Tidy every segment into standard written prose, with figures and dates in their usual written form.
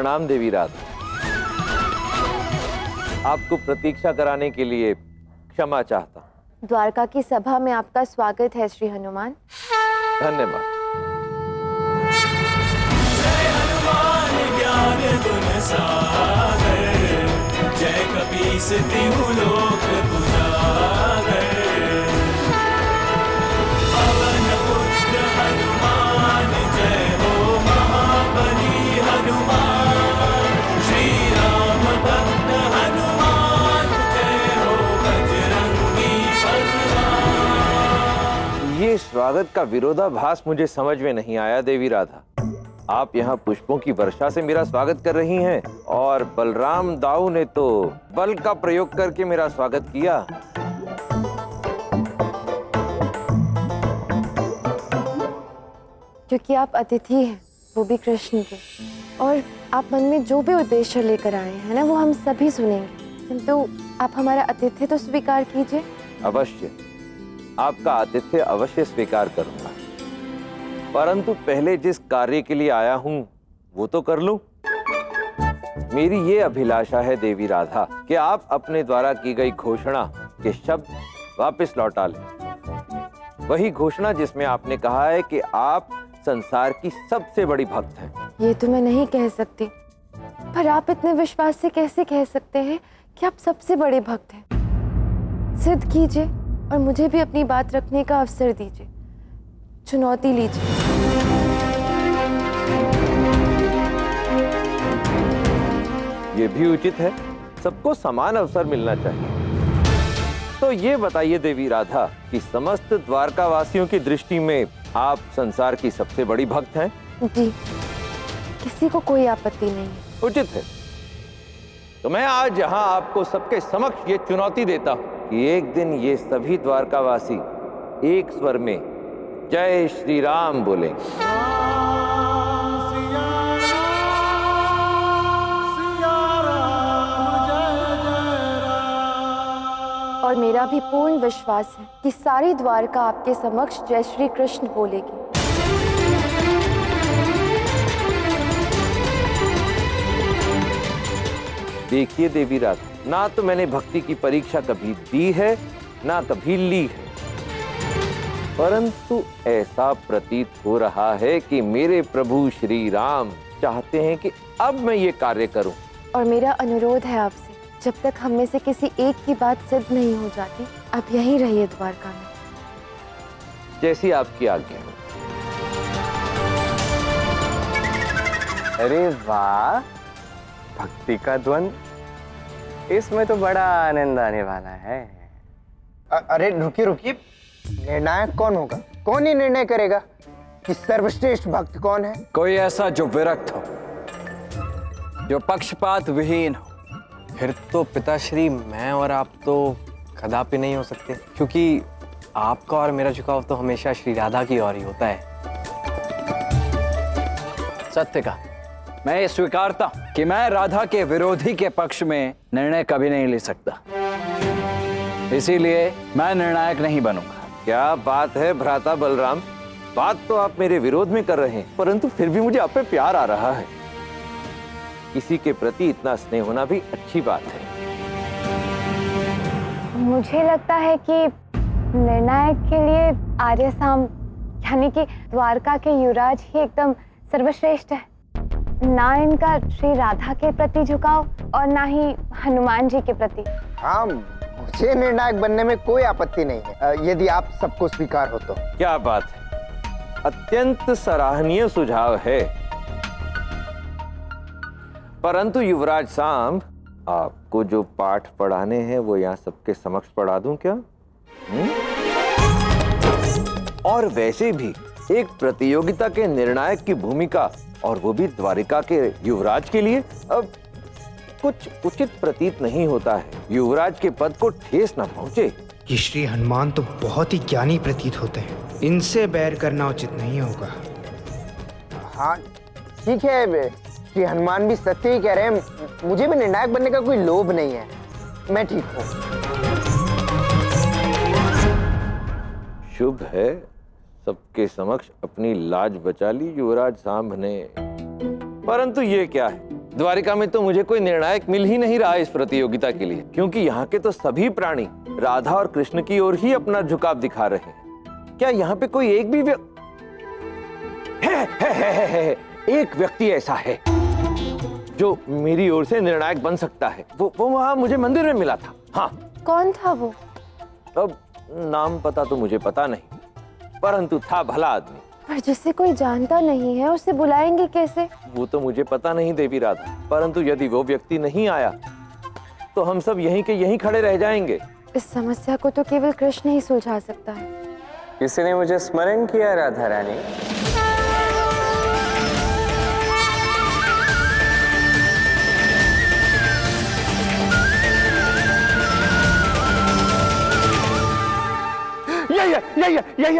प्रणाम देवी राधा। आपको प्रतीक्षा कराने के लिए क्षमा चाहता हूँ। द्वारका की सभा में आपका स्वागत है श्री हनुमान। धन्यवाद। जय हनुमान ज्ञान गुण सागर, जय कपीस तिहु लोक उजागर। पवन पुत्र हनुमान जय हो महाबली हनुमान। श्री राम भक्त हनुमान जय हो बजरंगी बलवान। ये स्वागत का विरोधाभास मुझे समझ में नहीं आया देवी राधा। आप यहाँ पुष्पों की वर्षा से मेरा स्वागत कर रही हैं और बलराम दाऊ ने तो बल का प्रयोग करके मेरा स्वागत किया। क्योंकि आप अतिथि हैं, वो भी कृष्ण के, और आप मन में जो भी उद्देश्य लेकर आए हैं ना, वो हम सभी सुनेंगे। किंतु आप हमारा आतिथ्य तो स्वीकार कीजिए। अवश्य, आपका आतिथ्य अवश्य स्वीकार करूंगा, परंतु पहले जिस कार्य के लिए आया हूं वो तो कर लूं। मेरी ये अभिलाषा है देवी राधा कि आप अपने द्वारा की गई घोषणा के शब्द वापस लौटा लें। वही घोषणा जिसमें आपने कहा है कि आप संसार की सबसे बड़ी भक्त हैं। ये तो मैं नहीं कह सकती, पर आप इतने विश्वास से कैसे कह सकते हैं कि आप सबसे बड़े भक्त हैं? सिद्ध कीजिए और मुझे भी अपनी बात रखने का अवसर दीजिए। चुनौती लीजिए। ये भी उचित है, सबको समान अवसर मिलना चाहिए। तो ये बताइए देवी राधा कि समस्त द्वारका वासियों की दृष्टि में आप संसार की सबसे बड़ी भक्त हैं? जी, किसी को कोई आपत्ति नहीं है। उचित है। तो मैं आज यहाँ आपको सबके समक्ष ये चुनौती देता हूँ कि एक दिन ये सभी द्वारकावासी एक स्वर में जय श्री राम बोलेंगे। और मेरा भी पूर्ण विश्वास है कि सारी द्वारका आपके समक्ष जय श्री कृष्ण बोलेगी। देखिए देवी राधा, ना तो मैंने भक्ति की परीक्षा कभी दी है ना कभी ली है, परंतु ऐसा प्रतीत हो रहा है कि मेरे प्रभु श्री राम चाहते हैं कि अब मैं ये कार्य करूं। और मेरा अनुरोध है आपसे, जब तक हम में से किसी एक की बात सिद्ध नहीं हो जाती, आप यहीं रहिए द्वारका में। जैसी आपकी आज्ञा हो। अरे वाह, भक्ति का द्वंद, इसमें तो बड़ा आनंद आने वाला है। अरे रुकिए रुकिए, निर्णायक कौन होगा? कौन ही निर्णय करेगा कि सर्वश्रेष्ठ भक्त कौन है? कोई ऐसा जो विरक्त हो, जो पक्षपात विहीन हो। फिर तो पिताश्री, मैं और आप तो कदापि नहीं हो सकते, क्योंकि आपका और मेरा झुकाव तो हमेशा श्री राधा की ओर ही होता है। सत्य का मैं ये स्वीकारता हूं कि मैं राधा के विरोधी के पक्ष में निर्णय कभी नहीं ले सकता, इसीलिए मैं निर्णायक नहीं बनूंगा। क्या बात है भ्राता बलराम, बात तो आप मेरे विरोध में कर रहे हैं, परंतु फिर भी मुझे आप पे प्यार आ रहा है। किसी के प्रति इतना स्नेह होना भी अच्छी बात है। मुझे लगता है कि निर्णायक के लिए आर्यसाम यानी कि द्वारका के युवराज ही एकदम सर्वश्रेष्ठ है। ना इनका श्री राधा के प्रति झुकाव और ना ही हनुमान जी के प्रति। हाँ, मुझे निर्णायक बनने में कोई आपत्ति नहीं है, यदि आप सबको स्वीकार हो तो। क्या बात है, अत्यंत सराहनीय सुझाव है। परंतु युवराज सांब, आपको जो पाठ पढ़ाने हैं वो यहाँ सबके समक्ष पढ़ा दूं क्या? और वैसे भी एक प्रतियोगिता के निर्णायक की भूमिका, और वो भी द्वारिका के युवराज के लिए, अब कुछ उचित प्रतीत नहीं होता है। युवराज के पद को ठेस न पहुंचे। ये श्री हनुमान तो बहुत ही ज्ञानी प्रतीत होते हैं, इनसे बैर करना उचित नहीं होगा। हाँ ठीक है, श्री हनुमान भी सत्य ही कह रहे हैं। मुझे भी निर्णायक बनने का कोई लोभ नहीं है, मैं ठीक हूँ। शुभ है, सबके समक्ष अपनी लाज बचा ली युवराज सांब ने। परंतु ये क्या है, द्वारिका में तो मुझे कोई निर्णायक मिल ही नहीं रहा इस प्रतियोगिता के लिए, क्योंकि यहाँ के तो सभी प्राणी राधा और कृष्ण की ओर ही अपना झुकाव दिखा रहे हैं। क्या यहाँ पे कोई एक भी है। एक व्यक्ति ऐसा है जो मेरी ओर से निर्णायक बन सकता है। वो वहां मुझे मंदिर में मिला था। हाँ, कौन था वो? अब नाम पता तो मुझे पता नहीं, परंतु था भला आदमी। पर जिसे कोई जानता नहीं है उसे बुलाएंगे कैसे? वो तो मुझे पता नहीं देवी राधा, परंतु यदि वो व्यक्ति नहीं आया तो हम सब यहीं के यहीं खड़े रह जाएंगे। इस समस्या को तो केवल कृष्ण ही सुलझा सकता है। किसी ने मुझे स्मरण किया राधा रानी? यही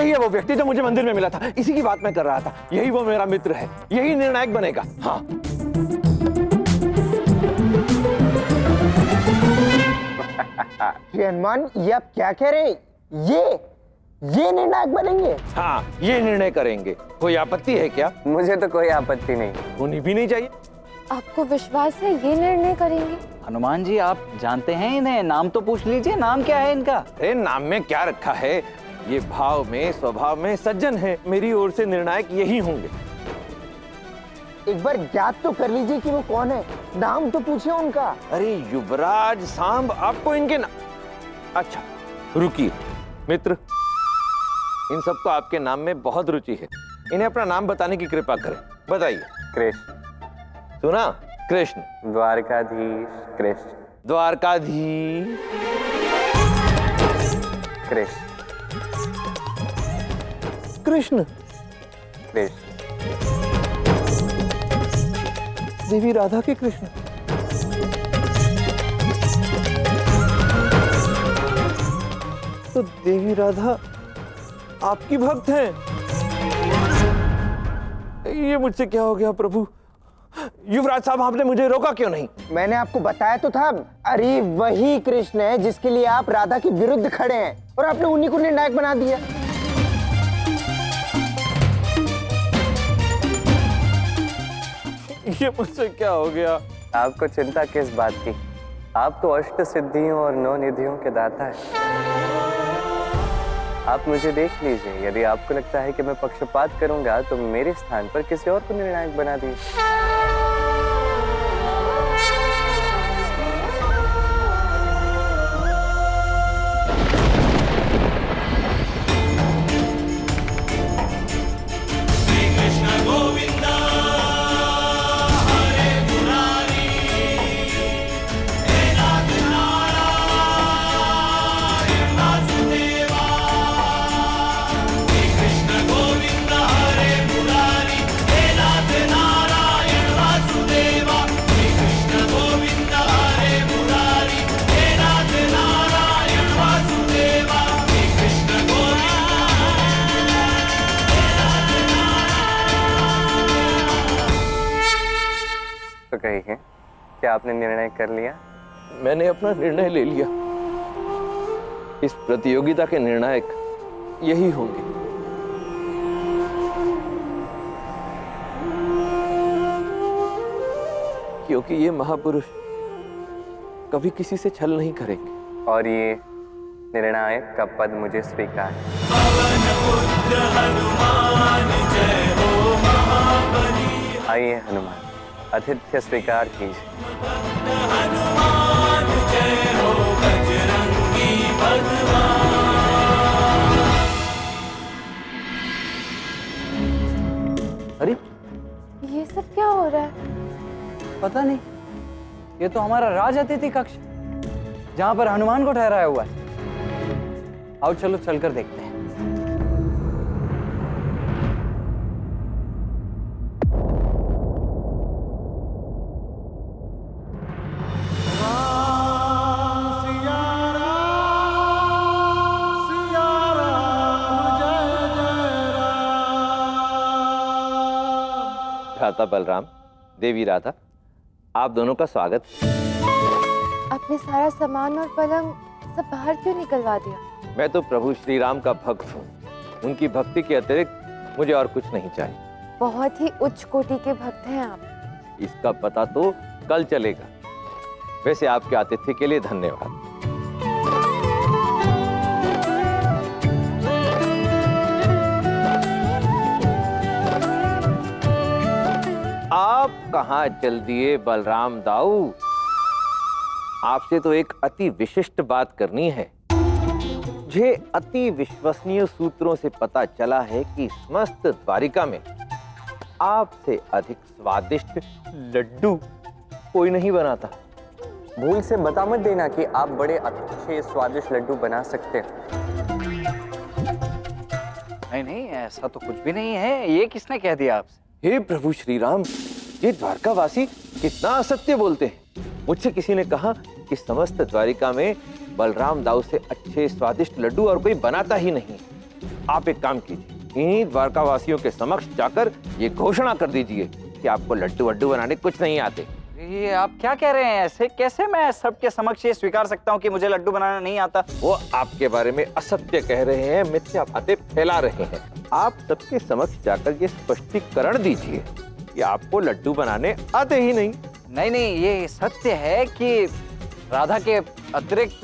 है वो व्यक्ति जो मुझे मंदिर में मिला था। इसी की बात मैं कर रहा था। यही वो मेरा मित्र है, यही निर्णायक बनेगा। हाँ, श्री हनुमान, ये आप क्या कह रहे हैं? ये निर्णायक बनेंगे? हाँ, ये निर्णय करेंगे। कोई आपत्ति है क्या? मुझे तो कोई आपत्ति नहीं। होनी भी नहीं चाहिए। आपको विश्वास है ये निर्णय करेंगे? हनुमान जी, आप जानते हैं इन्हें? नाम तो पूछ लीजिए, नाम क्या है इनका? अरे नाम में क्या रखा है, ये भाव में स्वभाव में सज्जन है। मेरी ओर से निर्णायक यही होंगे। एक बार ज्ञात तो कर लीजिए कि वो कौन है, नाम तो पूछिए उनका। अरे युवराज सांब, आपको इनके अच्छा रुकिए मित्र, इन सबको आपके नाम में बहुत रुचि है। इन्हें अपना नाम बताने की कृपा करें। बताइए। कृष्ण। सुना? कृष्ण। द्वारकाधीश कृष्ण। द्वारकाधीश कृष्ण। कृष्ण। कृष्ण। देवी राधा के कृष्ण। तो देवी राधा आपकी भक्त हैं। ये मुझसे क्या हो गया प्रभु? युवराज साहब, आपने मुझे रोका क्यों नहीं? मैंने आपको बताया तो था। अरे वही कृष्ण है जिसके लिए आप राधा के विरुद्ध खड़े हैं और आपने उन्हीं को निर्णायक बना दिया। ये मुझसे क्या हो गया? आपको चिंता किस बात की? आप तो अष्ट सिद्धियों और 9 निधियों के दाता हैं। आप मुझे देख लीजिए। यदि आपको लगता है कि मैं पक्षपात करूंगा तो मेरे स्थान पर किसी और को निर्णायक बना दीजिए। तो कहिए, क्या आपने निर्णय कर लिया? मैंने अपना निर्णय ले लिया। इस प्रतियोगिता के निर्णायक यही होंगे। क्योंकि ये महापुरुष कभी किसी से छल नहीं करेंगे। और ये निर्णायक का पद मुझे स्वीकार है। आइए हनुमान, आतिथ्य स्वीकार कीजिए। अरे ये सब क्या हो रहा है? पता नहीं, ये तो हमारा राज अतिथि कक्ष जहां पर हनुमान को ठहराया हुआ है। आओ चलो चलकर देखते हैं। भ्राता बलराम, देवी राधा, आप दोनों का स्वागत। आपने सारा सामान और पलंग सब बाहर क्यों निकलवा दिया? मैं तो प्रभु श्री राम का भक्त हूँ। उनकी भक्ति के अतिरिक्त मुझे और कुछ नहीं चाहिए। बहुत ही उच्च कोटि के भक्त हैं आप। इसका पता तो कल चलेगा। वैसे आपके आतिथ्य के लिए धन्यवाद। आप कहाँ चल दिए बलराम दाऊ? आपसे तो एक अति विशिष्ट बात करनी है। मुझे अति विश्वसनीय सूत्रों से पता चला है कि समस्त द्वारिका में आपसे अधिक स्वादिष्ट लड्डू कोई नहीं बनाता। भूल से बता मत देना कि आप बड़े अच्छे स्वादिष्ट लड्डू बना सकते हैं। नहीं नहीं, ऐसा तो कुछ भी नहीं है। ये किसने कह दिया आपसे? हे प्रभु श्री राम, ये द्वारकावासी कितना असत्य बोलते हैं। मुझसे किसी ने कहा कि समस्त द्वारिका में बलराम दाऊ से अच्छे स्वादिष्ट लड्डू और कोई बनाता ही नहीं। आप एक काम कीजिए, इन्हीं द्वारकावासियों के समक्ष जाकर ये घोषणा कर दीजिए कि आपको लड्डू वड्डू बनाने कुछ नहीं आते। ये आप क्या कह रहे हैं? ऐसे कैसे मैं सबके समक्ष ये स्वीकार सकता हूँ कि मुझे लड्डू बनाना नहीं आता? वो आपके बारे में असत्य कह रहे हैं, मिथ्या बातें फैला रहे हैं। आप सबके समक्ष जाकर ये स्पष्टीकरण दीजिए कि आपको लड्डू बनाने आते ही नहीं। नहीं नहीं, ये सत्य है कि राधा के अतिरिक्त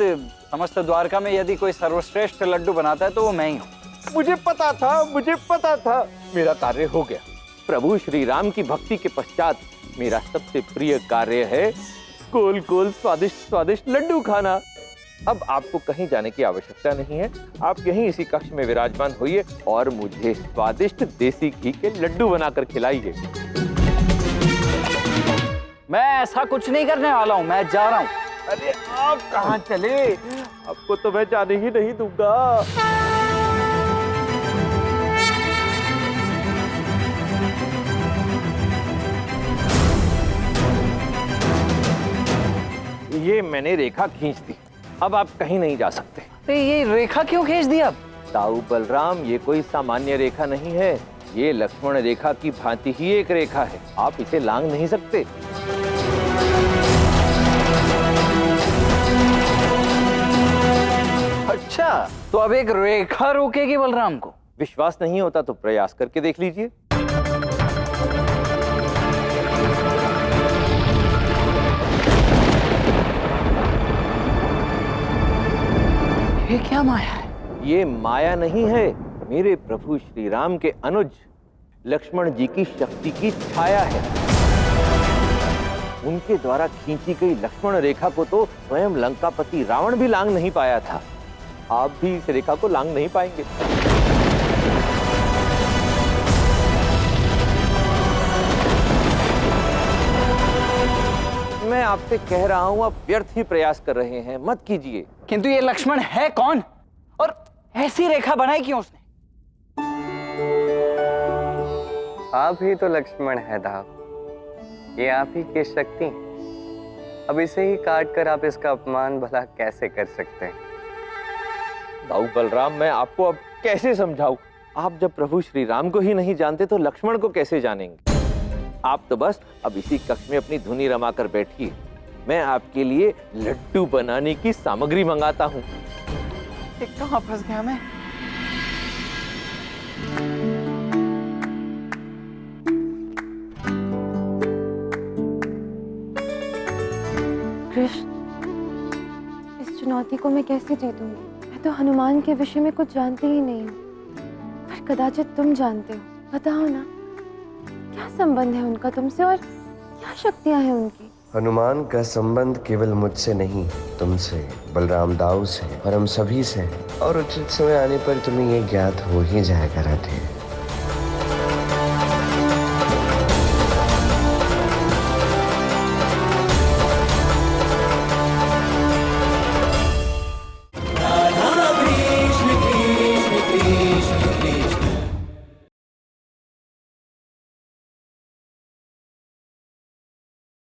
समस्त द्वारका में यदि कोई सर्वश्रेष्ठ लड्डू बनाता है तो वो मैं ही हूँ। मुझे पता था, मेरा कार्य हो गया। प्रभु श्री राम की भक्ति के पश्चात मेरा सबसे प्रिय कार्य है गोल गोल स्वादिष्ट स्वादिष्ट लड्डू खाना। अब आपको कहीं जाने की आवश्यकता नहीं है। आप यहीं इसी कक्ष में विराजमान होइए और मुझे स्वादिष्ट देसी घी के लड्डू बनाकर खिलाइए। मैं ऐसा कुछ नहीं करने वाला हूँ, मैं जा रहा हूँ। अरे आप कहाँ चले? आपको तो मैं जाने ही नहीं दूंगा। ये मैंने रेखा खींच दी, अब आप कहीं नहीं जा सकते। तो ये रेखा क्यों खींच दी आप? ताऊ बलराम, ये कोई सामान्य रेखा नहीं है। ये लक्ष्मण रेखा की भांति ही एक रेखा है। आप इसे लांघ नहीं सकते। अच्छा, तो अब एक रेखा रोकेगी बलराम को? विश्वास नहीं होता तो प्रयास करके देख लीजिए। ये क्या माया है? ये माया नहीं है, मेरे प्रभु श्री राम के अनुज लक्ष्मण जी की शक्ति की छाया है। उनके द्वारा खींची गई लक्ष्मण रेखा को तो स्वयं लंकापति रावण भी लांघ नहीं पाया था। आप भी इस रेखा को लांघ नहीं पाएंगे। मैं आपसे कह रहा हूं, आप व्यर्थ ही प्रयास कर रहे हैं, मत कीजिए। किंतु ये लक्ष्मण है कौन और ऐसी रेखा बनाई क्यों उसने? आप ही तो लक्ष्मण है दाव, ये आप ही की शक्ति। अब इसे ही काट कर आप इसका अपमान भला कैसे कर सकते हैं? दाऊ बलराम, मैं आपको अब कैसे समझाऊं? आप जब प्रभु श्री राम को ही नहीं जानते तो लक्ष्मण को कैसे जानेंगे? आप तो बस अब इसी कक्ष में अपनी धुनी रमा कर बैठिए। मैं आपके लिए लड्डू बनाने की सामग्री मंगाता हूँ। कहाँ फंस गया मैं? कृष्ण, इस चुनौती को मैं कैसे जीतूंगी? मैं तो हनुमान के विषय में कुछ जानती ही नहीं हूँ, पर कदाचित तुम जानते हो। बताओ ना, क्या संबंध है उनका तुमसे और क्या शक्तियां हैं उनकी? हनुमान का संबंध केवल मुझसे नहीं, तुमसे, बलराम दाऊ से और हम सभी से। और उचित समय आने पर तुम्हें ये ज्ञात हो ही जाएगा राधे।